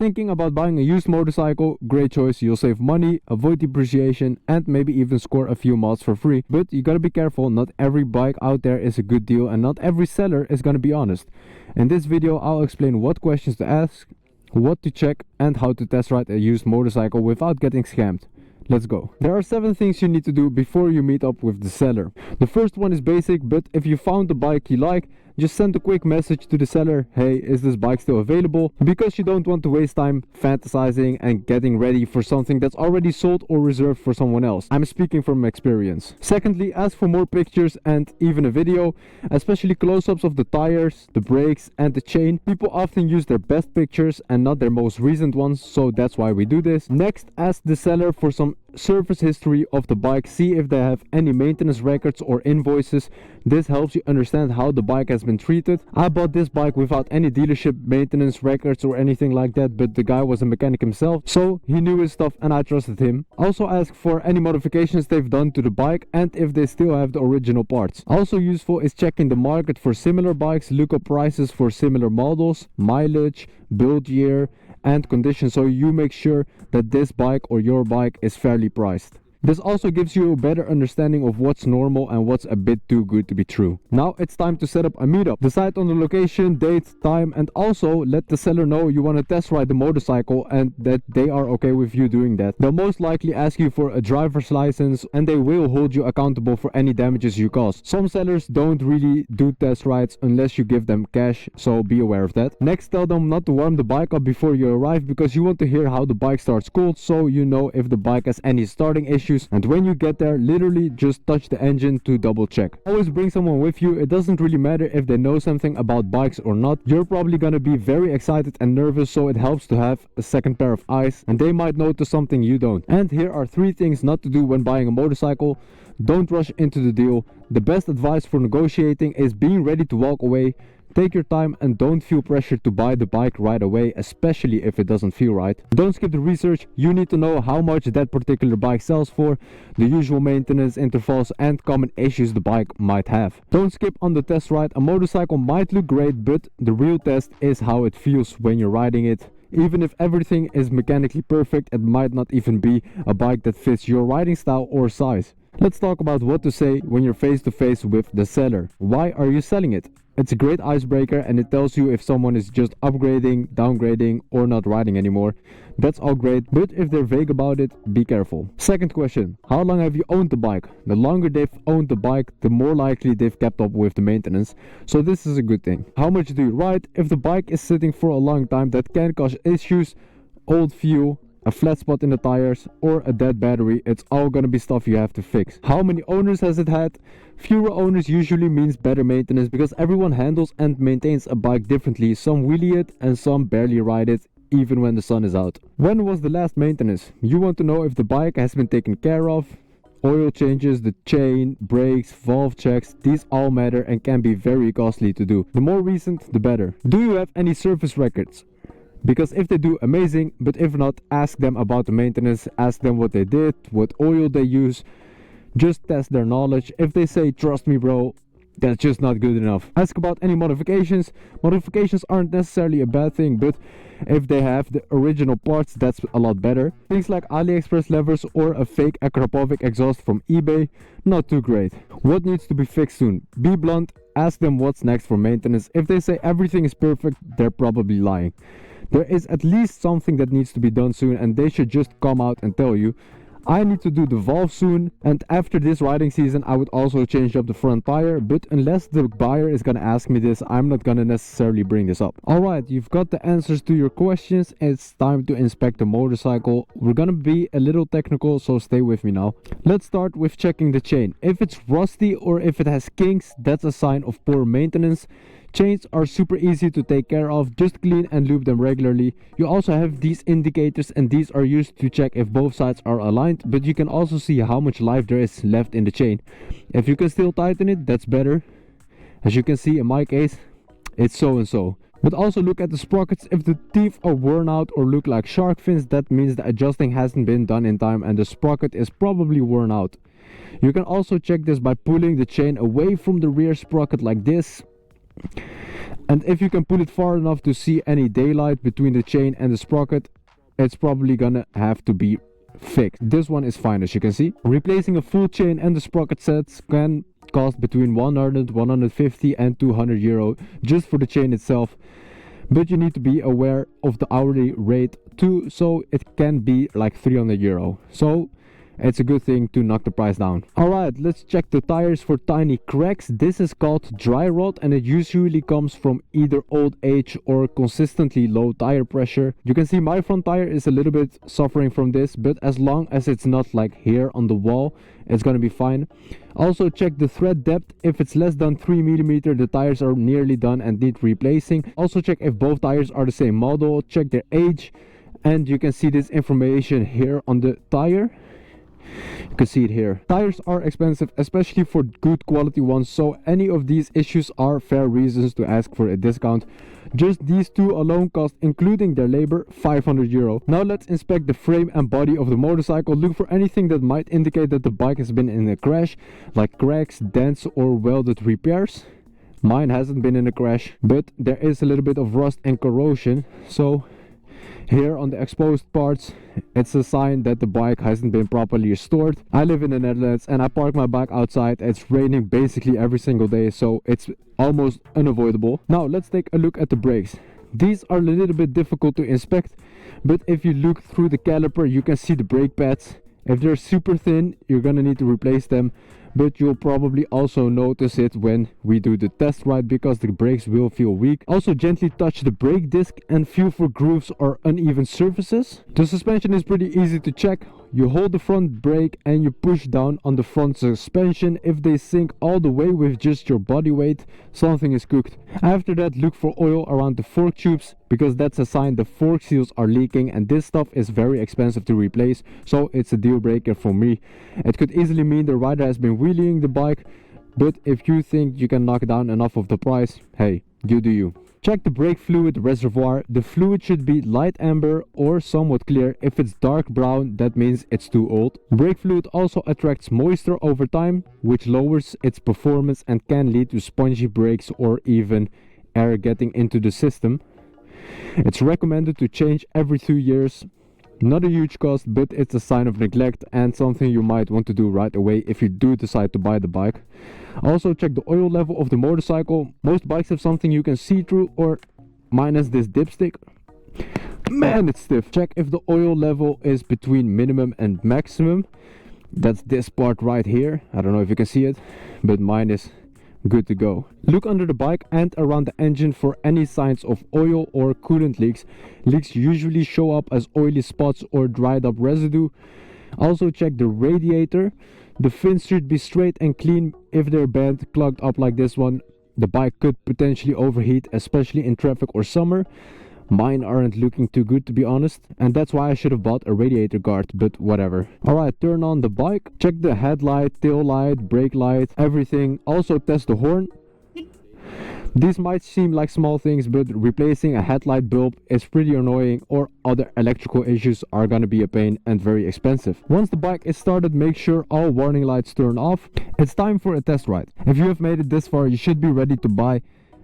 Thinking about buying a used motorcycle? Great choice. You'll save money, avoid depreciation, and maybe even score a few mods for free. But you gotta be careful, not every bike out there is a good deal and not every seller is gonna be honest. In this video I'll explain what questions to ask, what to check, and how to test ride a used motorcycle without getting scammed. Let's go. There are 7 things you need to do before you meet up with the seller. The first one is basic, but if you found the bike you like, just send a quick message to the seller, hey, is this bike still available? Because you don't want to waste time fantasizing and getting ready for something that's already sold or reserved for someone else. I'm speaking from experience. Secondly, ask for more pictures and even a video, especially close-ups of the tires, the brakes and the chain. People often use their best pictures and not their most recent ones, so that's why we do this. Next, ask the seller for some service history of the bike. See if they have any maintenance records or invoices. This helps you understand how the bike has been treated. I bought this bike without any dealership maintenance records or anything like that, but the guy was a mechanic himself, so he knew his stuff and I trusted him. Also ask for any modifications they've done to the bike and if they still have the original parts. Also useful is checking the market for similar bikes. Look up prices for similar models, mileage, build year and condition, so you make sure that this bike or your bike is fairly priced. This also gives you a better understanding of what's normal and what's a bit too good to be true. Now it's time to set up a meetup. Decide on the location, date, time, and also let the seller know you want to test ride the motorcycle and that they are okay with you doing that. They'll most likely ask you for a driver's license and they will hold you accountable for any damages you cause. Some sellers don't really do test rides unless you give them cash, so be aware of that. Next, tell them not to warm the bike up before you arrive because you want to hear how the bike starts cold, so you know if the bike has any starting issues. And when you get there, literally just touch the engine to double check. Always bring someone with you. It doesn't really matter if they know something about bikes or not. You're probably gonna be very excited and nervous, so it helps to have a second pair of eyes and they might notice something you don't. And here are 3 things not to do when buying a motorcycle. Don't rush into the deal. The best advice for negotiating is being ready to walk away. Take your time and don't feel pressure to buy the bike right away, especially if it doesn't feel right. Don't skip the research. You need to know how much that particular bike sells for, the usual maintenance intervals and common issues the bike might have. Don't skip on the test ride. A motorcycle might look great, but the real test is how it feels when you're riding it. Even if everything is mechanically perfect, it might not even be a bike that fits your riding style or size. Let's talk about what to say when you're face to face with the seller. Why are you selling it? It's a great icebreaker and it tells you if someone is just upgrading, downgrading or not riding anymore. That's all great, but if they're vague about it, be careful. Second question, how long have you owned the bike? The longer they've owned the bike, the more likely they've kept up with the maintenance, so this is a good thing. How much do you ride? If the bike is sitting for a long time, that can cause issues. Old fuel, a flat spot in the tires or a dead battery, it's all gonna be stuff you have to fix. How many owners has it had? Fewer owners usually means better maintenance because everyone handles and maintains a bike differently. Some wheelie it and some barely ride it even when the sun is out. When was the last maintenance? You want to know if the bike has been taken care of. Oil changes, the chain, brakes, valve checks, these all matter and can be very costly to do. The more recent, the better. Do you have any service records? Because if they do, amazing, but if not, ask them about the maintenance, ask them what they did, what oil they use. Just test their knowledge. If they say, trust me bro, that's just not good enough. Ask about any modifications. Modifications aren't necessarily a bad thing, but if they have the original parts, that's a lot better. Things like AliExpress levers or a fake Akrapovic exhaust from eBay, not too great. What needs to be fixed soon? Be blunt, ask them what's next for maintenance. If they say everything is perfect, they're probably lying. There is at least something that needs to be done soon and they should just come out and tell you. I need to do the valve soon, and after this riding season I would also change up the front tire, but unless the buyer is gonna ask me this, I'm not gonna necessarily bring this up. Alright, you've got the answers to your questions. It's time to inspect the motorcycle. We're gonna be a little technical, so stay with me now. Let's start with checking the chain. If it's rusty or if it has kinks, that's a sign of poor maintenance. Chains are super easy to take care of, just clean and lube them regularly. You also have these indicators and these are used to check if both sides are aligned, but you can also see how much life there is left in the chain. If you can still tighten it, that's better. As you can see in my case, it's so and so. But also look at the sprockets. If the teeth are worn out or look like shark fins, that means the adjusting hasn't been done in time and the sprocket is probably worn out. You can also check this by pulling the chain away from the rear sprocket like this. And if you can pull it far enough to see any daylight between the chain and the sprocket, it's probably gonna have to be fixed. This one is fine, as you can see. Replacing a full chain and the sprocket sets can cost between 100, 150 and 200 euro just for the chain itself. But you need to be aware of the hourly rate too, so it can be like 300 euro. So it's a good thing to knock the price down. Alright, let's check the tires for tiny cracks. This is called dry rot and it usually comes from either old age or consistently low tire pressure. You can see my front tire is a little bit suffering from this, but as long as it's not like here on the wall, it's gonna be fine. Also check the thread depth. If it's less than 3 mm, the tires are nearly done and need replacing. Also check if both tires are the same model, check their age, and you can see this information here on the tire. You can see it here. Tires are expensive, especially for good quality ones, so any of these issues are fair reasons to ask for a discount. Just these two alone cost, including their labor, 500 euro. Now let's inspect the frame and body of the motorcycle. Look for anything that might indicate that the bike has been in a crash, like cracks, dents or welded repairs. Mine hasn't been in a crash, but there is a little bit of rust and corrosion, so here on the exposed parts, it's a sign that the bike hasn't been properly restored. I live in the Netherlands and I park my bike outside. It's raining basically every single day, so it's almost unavoidable. Now let's take a look at the brakes. These are a little bit difficult to inspect, but if you look through the caliper, you can see the brake pads. If they're super thin, you're gonna need to replace them, but you'll probably also notice it when we do the test ride because the brakes will feel weak. Also gently touch the brake disc and feel for grooves or uneven surfaces. The suspension is pretty easy to check. You hold the front brake and you push down on the front suspension. If they sink all the way with just your body weight, something is cooked. After that, look for oil around the fork tubes, because that's a sign the fork seals are leaking, and this stuff is very expensive to replace, so it's a deal breaker for me. It could easily mean the rider has been wheeling the bike, but if you think you can knock down enough of the price, hey, you do you. Check the brake fluid reservoir. The fluid should be light amber or somewhat clear. If it's dark brown, that means it's too old. Brake fluid also attracts moisture over time, which lowers its performance and can lead to spongy brakes or even air getting into the system. It's recommended to change every 2 years. Not a huge cost, but it's a sign of neglect and something you might want to do right away if you do decide to buy the bike. Also check the oil level of the motorcycle. Most bikes have something you can see through, or minus this dipstick. Man, it's stiff. Check if the oil level is between minimum and maximum. That's this part right here. I don't know if you can see it, but mine is good to go. Look under the bike and around the engine for any signs of oil or coolant leaks. Leaks usually show up as oily spots or dried up residue. Also check the radiator. The fins should be straight and clean. If they're bent, clogged up like this one, the bike could potentially overheat, especially in traffic or summer. Mine aren't looking too good, to be honest, and that's why I should have bought a radiator guard, but whatever. Alright, turn on the bike, check the headlight, tail light, brake light, everything. Also test the horn. These might seem like small things, but replacing a headlight bulb is pretty annoying, or other electrical issues are gonna be a pain and very expensive. Once the bike is started, make sure all warning lights turn off. It's time for a test ride. If you have made it this far, you should be ready to buy,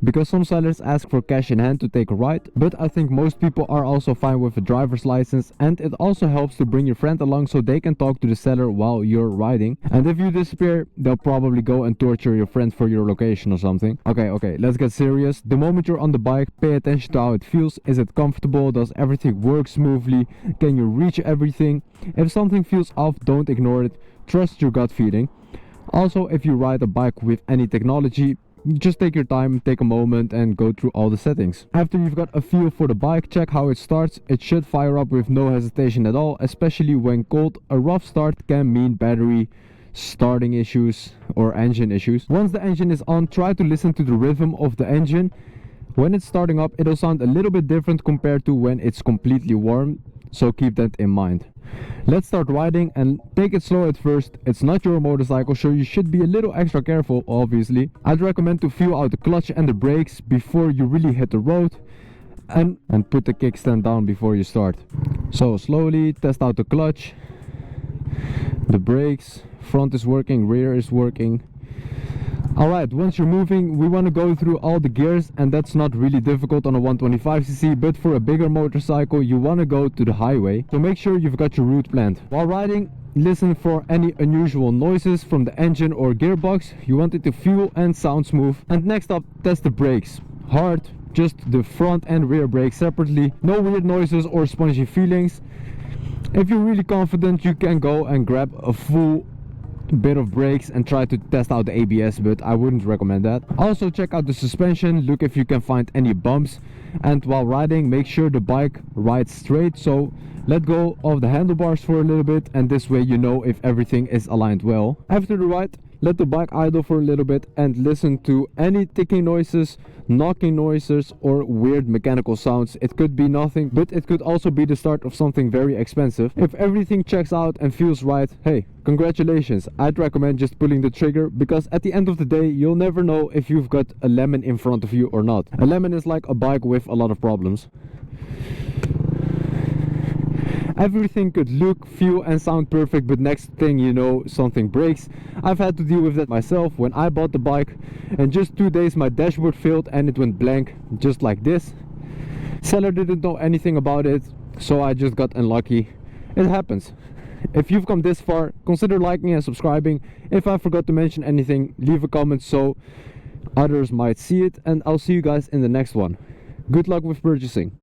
because some sellers ask for cash in hand to take a ride, but I think most people are also fine with a driver's license, and it also helps to bring your friend along so they can talk to the seller while you're riding. And if you disappear, they'll probably go and torture your friend for your location or something. Okay, let's get serious. The moment you're on the bike, pay attention to how it feels. Is it comfortable? Does everything work smoothly? Can you reach everything? If something feels off, don't ignore it. Trust your gut feeling. Also, if you ride a bike with any technology, just take your time, take a moment and go through all the settings. After you've got a feel for the bike, check how it starts. It should fire up with no hesitation at all, especially when cold. A rough start can mean battery starting issues or engine issues. Once the engine is on, try to listen to the rhythm of the engine. When it's starting up, it'll sound a little bit different compared to when it's completely warm, so keep that in mind. Let's start riding, and take it slow at first. It's not your motorcycle, so you should be a little extra careful, obviously. I'd recommend to feel out the clutch and the brakes before you really hit the road, and put the kickstand down before you start. So slowly test out the clutch, the brakes, front is working, rear is working. Alright, once you're moving, we want to go through all the gears, and that's not really difficult on a 125cc, but for a bigger motorcycle you want to go to the highway. So make sure you've got your route planned. While riding, listen for any unusual noises from the engine or gearbox. You want it to feel and sound smooth. And next up, test the brakes. Hard, just the front and rear brakes separately. No weird noises or spongy feelings. If you're really confident, you can go and grab a full bit of brakes and try to test out the ABS, but I wouldn't recommend that. Also check out the suspension, look if you can find any bumps, and while riding make sure the bike rides straight. So let go of the handlebars for a little bit, and this way you know if everything is aligned well. After the ride, let the bike idle for a little bit and listen to any ticking noises, knocking noises, or weird mechanical sounds. It could be nothing, but it could also be the start of something very expensive. If everything checks out and feels right, hey, congratulations. I'd recommend just pulling the trigger, because at the end of the day you'll never know if you've got a lemon in front of you or not. A lemon is like a bike with a lot of problems. Everything could look, feel and sound perfect, but next thing you know, something breaks. I've had to deal with that myself when I bought the bike. In just 2 days my dashboard failed and it went blank, just like this. Seller didn't know anything about it, so I just got unlucky. It happens. If you've come this far, consider liking and subscribing. If I forgot to mention anything, leave a comment so others might see it, and I'll see you guys in the next one. Good luck with purchasing.